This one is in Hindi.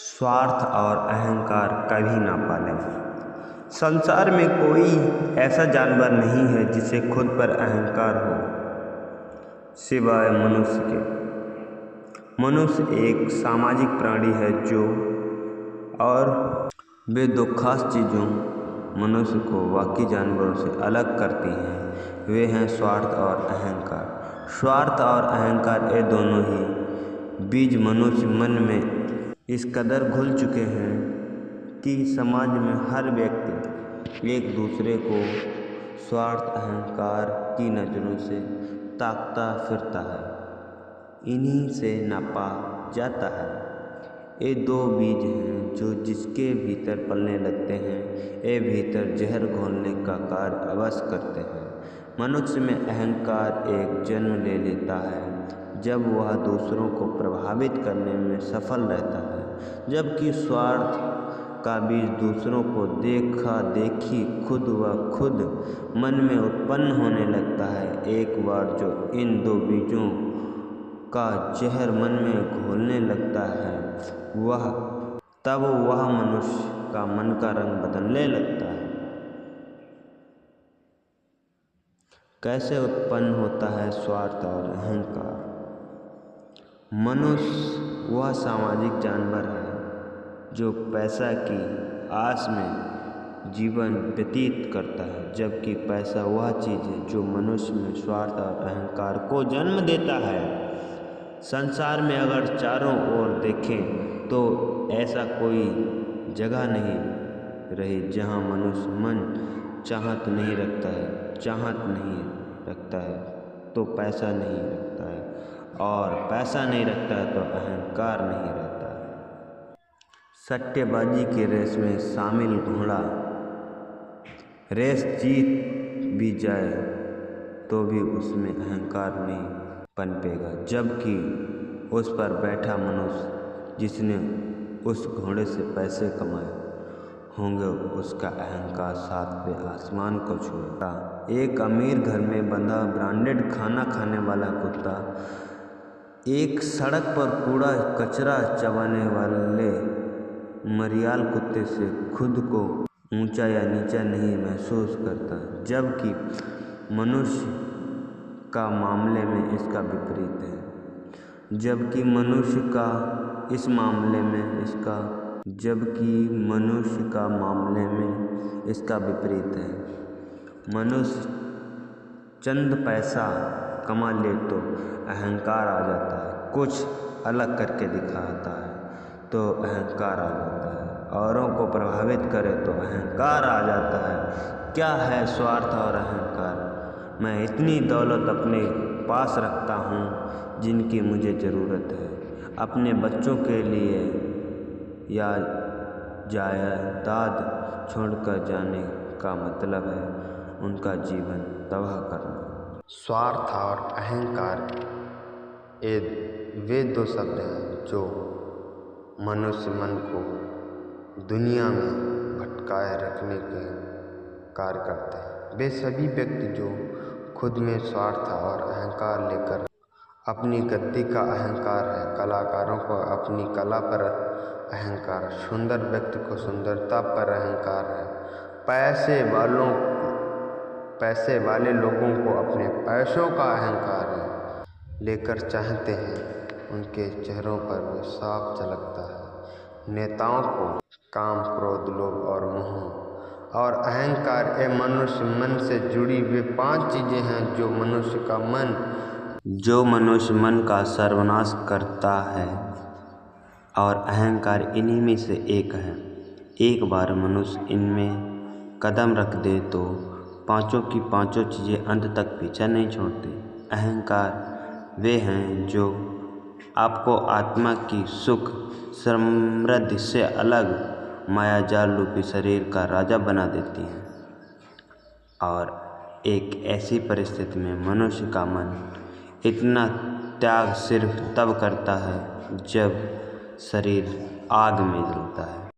स्वार्थ और अहंकार कभी ना पालें। संसार में कोई ऐसा जानवर नहीं है जिसे खुद पर अहंकार हो, सिवाय मनुष्य के। मनुष्य एक सामाजिक प्राणी है और वे दो खास चीज़ों मनुष्य को बाकी जानवरों से अलग करती हैं, वे हैं स्वार्थ और अहंकार। स्वार्थ और अहंकार ये दोनों ही बीज मनुष्य मन में इस कदर घुल चुके हैं कि समाज में हर व्यक्ति एक दूसरे को स्वार्थ अहंकार की नज़रों से ताकता फिरता है, इन्हीं से नापा जाता है। ये दो बीज हैं जो जिसके भीतर पलने लगते हैं, ये भीतर जहर घोलने का कार्य अवश्य करते हैं। मनुष्य में अहंकार एक जन्म ले लेता है जब वह दूसरों को प्रभावित करने में सफल रहता है, जबकि स्वार्थ का बीज दूसरों को देखा देखी खुद व खुद मन में उत्पन्न होने लगता है। एक बार जो इन दो बीजों का जहर मन में घोलने लगता है तब वह मनुष्य का मन का रंग बदलने लगता है। कैसे उत्पन्न होता है स्वार्थ और अहंकार? मनुष्य वह सामाजिक जानवर है जो पैसा की आस में जीवन व्यतीत करता है, जबकि पैसा वह चीज़ है जो मनुष्य में स्वार्थ और अहंकार को जन्म देता है। संसार में अगर चारों ओर देखें तो ऐसा कोई जगह नहीं रही जहाँ मनुष्य मन चाहत नहीं रखता है तो पैसा नहीं रखता है, और पैसा नहीं रखता है तो अहंकार नहीं रहता है। सट्टेबाजी की रेस में शामिल घोड़ा रेस जीत भी जाए तो भी उसमें अहंकार नहीं पनपेगा, जबकि उस पर बैठा मनुष्य जिसने उस घोड़े से पैसे कमाए होंगे उसका अहंकार सातवें आसमान को छूएगा। एक अमीर घर में बंधा ब्रांडेड खाना खाने वाला कुत्ता एक सड़क पर कूड़ा कचरा चबाने वाले मरियाल कुत्ते से खुद को ऊंचा या नीचा नहीं महसूस करता, जबकि मनुष्य का मामले में इसका विपरीत है। मनुष्य चंद पैसा कमा ले तो अहंकार आ जाता है, कुछ अलग करके दिखाता है तो अहंकार आ जाता है, औरों को प्रभावित करे तो अहंकार आ जाता है। क्या है स्वार्थ और अहंकार? मैं इतनी दौलत अपने पास रखता हूँ जिनकी मुझे ज़रूरत है, अपने बच्चों के लिए या जायदाद छोड़कर जाने का मतलब है उनका जीवन तबाह करना। स्वार्थ और अहंकार ये वे दो शब्द हैं जो मनुष्य मन को दुनिया में भटकाए रखने के कार्य करते हैं। वे सभी व्यक्ति जो खुद में स्वार्थ और अहंकार लेकर अपनी गद्दी का अहंकार है, कलाकारों को अपनी कला पर अहंकार, सुंदर व्यक्ति को सुंदरता पर अहंकार है, पैसे वाले लोगों को अपने पैसों का अहंकार है लेकर चाहते हैं, उनके चेहरों पर वो साफ झलकता है। नेताओं को काम, क्रोध, लोभ और मोह और अहंकार ये मनुष्य मन से जुड़ी वे 5 चीज़ें हैं जो मनुष्य मन का सर्वनाश करता है, और अहंकार इन्हीं में से एक है। एक बार मनुष्य इनमें कदम रख दे तो पांचों की पांचों चीज़ें अंत तक पीछा नहीं छोड़ती। अहंकार वे हैं जो आपको आत्मा की सुख समृद्धि से अलग मायाजाल रूपी शरीर का राजा बना देती हैं, और एक ऐसी परिस्थिति में मनुष्य का मन इतना त्याग सिर्फ तब करता है जब शरीर आग में जलता है।